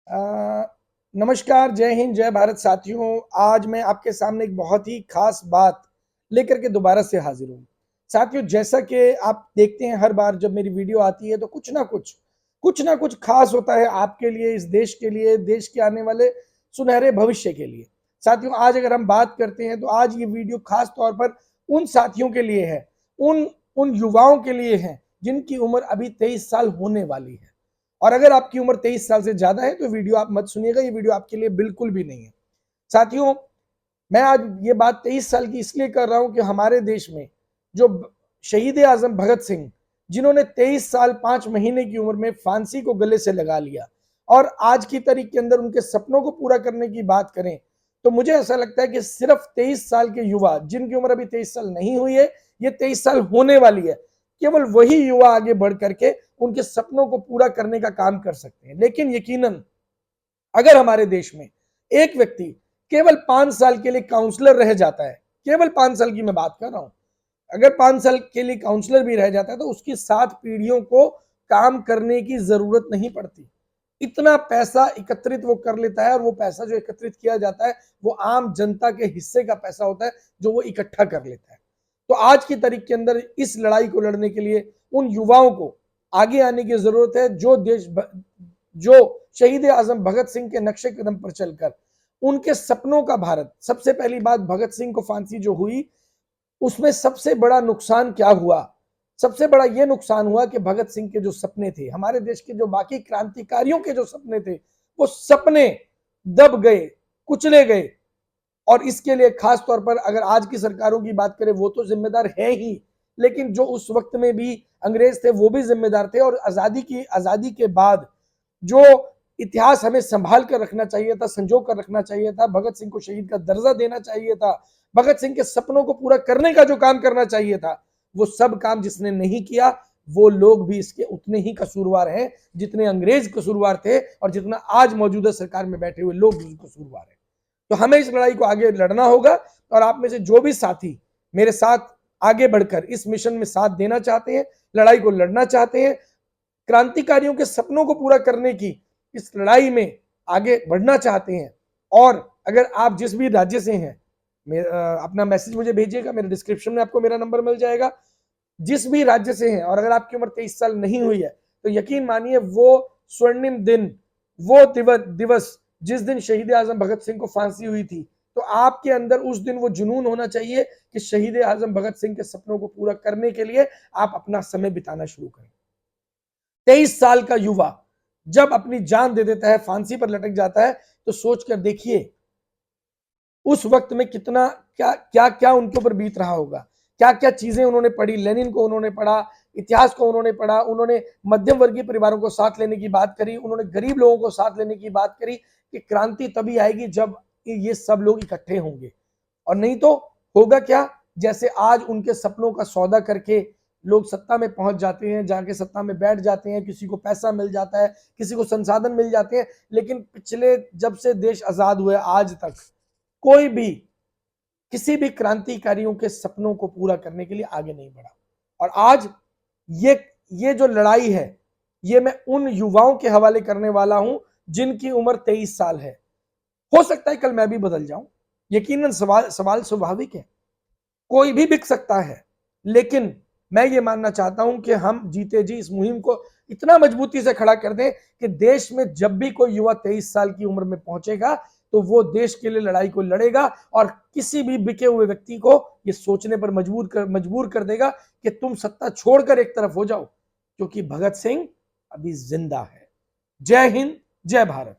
अ, नमस्कार, जय हिंद, जय भारत साथियों। आज मैं आपके सामने एक बहुत ही खास बात लेकर के दोबारा से हाजिर हूँ। साथियों, जैसा कि आप देखते हैं हर बार जब मेरी वीडियो आती है तो कुछ ना कुछ खास होता है आपके लिए, इस देश के लिए, देश के आने वाले सुनहरे भविष्य के लिए। साथियों, आज अगर हम बात करते हैं तो आज ये वीडियो खास तौर पर उन साथियों के लिए है, उन उन युवाओं के लिए है जिनकी उम्र अभी 23 साल होने वाली है। और अगर आपकी उम्र 23 साल से ज्यादा है तो वीडियो आप मत सुनिएगा, ये वीडियो आपके लिए बिल्कुल भी नहीं है। साथियों, मैं आज ये बात 23 साल की इसलिए कर रहा हूं कि हमारे देश में जो शहीद आजम भगत सिंह, जिन्होंने 23 साल 5 महीने की उम्र में फांसी को गले से लगा लिया, और आज की तारीख के अंदर उनके सपनों को पूरा करने की बात करें तो मुझे ऐसा लगता है कि सिर्फ 23 साल के युवा, जिनकी उम्र अभी 23 साल नहीं हुई है, ये 23 साल होने वाली है, केवल वही युवा आगे बढ़ करके उनके सपनों को पूरा करने का काम कर सकते हैं। लेकिन यकीनन अगर हमारे देश में एक व्यक्ति केवल 5 साल के लिए काउंसलर रह जाता है, केवल 5 साल की मैं बात कर रहा हूं, अगर 5 साल के लिए काउंसलर भी रह जाता है तो उसकी 7 पीढ़ियों को काम करने की जरूरत नहीं पड़ती। इतना पैसा एकत्रित वो कर लेता है, और वो पैसा जो एकत्रित किया जाता है वो आम जनता के हिस्से का पैसा होता है जो वो इकट्ठा कर लेता है। तो आज की तारीख के अंदर इस लड़ाई को लड़ने के लिए उन युवाओं को आगे आने की जरूरत है, जो शहीद आजम भगत सिंह के नक्शे कदम पर चलकर उनके सपनों का भारत। सबसे पहली बात, भगत सिंह को फांसी जो हुई उसमें सबसे बड़ा नुकसान क्या हुआ? सबसे बड़ा यह नुकसान हुआ कि भगत सिंह के जो सपने थे, हमारे देश के जो बाकी क्रांतिकारियों के जो सपने थे, वो सपने दब गए, कुचले गए। और इसके लिए खास तौर पर अगर आज की सरकारों की बात करें वो तो जिम्मेदार है ही, लेकिन जो उस वक्त में भी अंग्रेज थे वो भी जिम्मेदार थे। और आजादी के बाद जो इतिहास हमें संभाल कर रखना चाहिए था, संजो कर रखना चाहिए था, भगत सिंह को शहीद का दर्जा देना चाहिए था, भगत सिंह के सपनों को पूरा करने का जो काम करना चाहिए था, वो सब काम जिसने नहीं किया, वो लोग भी इसके उतने ही कसूरवार हैं जितने अंग्रेज कसूरवार थे, और जितना आज मौजूदा सरकार में बैठे हुए लोग कसूरवार हैं। तो हमें इस लड़ाई को आगे लड़ना होगा। और आप में से जो भी साथी मेरे साथ आगे बढ़कर इस मिशन में साथ देना चाहते हैं, लड़ाई को लड़ना चाहते हैं, क्रांतिकारियों के सपनों को पूरा करने की इस लड़ाई में आगे बढ़ना चाहते हैं, और अगर आप जिस भी राज्य से हैं, अपना मैसेज मुझे भेजिएगा, मेरे डिस्क्रिप्शन में आपको मेरा नंबर मिल जाएगा। जिस भी राज्य से हैं और अगर आपकी उम्र 23 साल नहीं हुई है तो यकीन मानिए वो स्वर्णिम दिन, वो दिवस जिस दिन शहीद आजम भगत सिंह को फांसी हुई थी, तो आपके अंदर उस दिन वो जुनून होना चाहिए कि शहीद आजम भगत सिंह के सपनों को पूरा करने के लिए आप अपना समय बिताना शुरू करें। 23 साल का युवा जब अपनी जान दे देता है, फांसी पर लटक जाता है, तो सोच कर देखिए उस वक्त में कितना क्या क्या क्या उनके ऊपर बीत रहा होगा, क्या क्या चीजें उन्होंने पढ़ी। लेनिन को उन्होंने पढ़ा, इतिहास को उन्होंने पढ़ा, उन्होंने मध्यम वर्गीय परिवारों को साथ लेने की बात करी, उन्होंने गरीब लोगों को साथ लेने की बात करी कि क्रांति तभी आएगी जब ये सब लोग इकट्ठे होंगे। और नहीं तो होगा क्या, जैसे आज उनके सपनों का सौदा करके लोग सत्ता में पहुंच जाते हैं, जाके सत्ता में बैठ जाते हैं, किसी को पैसा मिल जाता है, किसी को संसाधन मिल जाते हैं, लेकिन पिछले जब से देश आजाद हुए आज तक कोई भी किसी भी क्रांतिकारियों के सपनों को पूरा करने के लिए आगे नहीं बढ़ा। और आज ये ये जो लड़ाई है, ये मैं उन युवाओं के हवाले करने वाला हूं जिनकी उम्र 23 साल है। हो सकता है कल मैं भी बदल जाऊं, यकीनन सवाल स्वाभाविक है, कोई भी बिक सकता है। लेकिन मैं ये मानना चाहता हूं कि हम जीते जी इस मुहिम को इतना मजबूती से खड़ा कर दें कि देश में जब भी कोई युवा 23 साल की उम्र में पहुंचेगा तो वो देश के लिए लड़ाई को लड़ेगा, और किसी भी बिके हुए व्यक्ति को ये सोचने पर मजबूर कर देगा कि तुम सत्ता छोड़कर एक तरफ हो जाओ, क्योंकि भगत सिंह अभी जिंदा है। जय हिंद, जय भारत।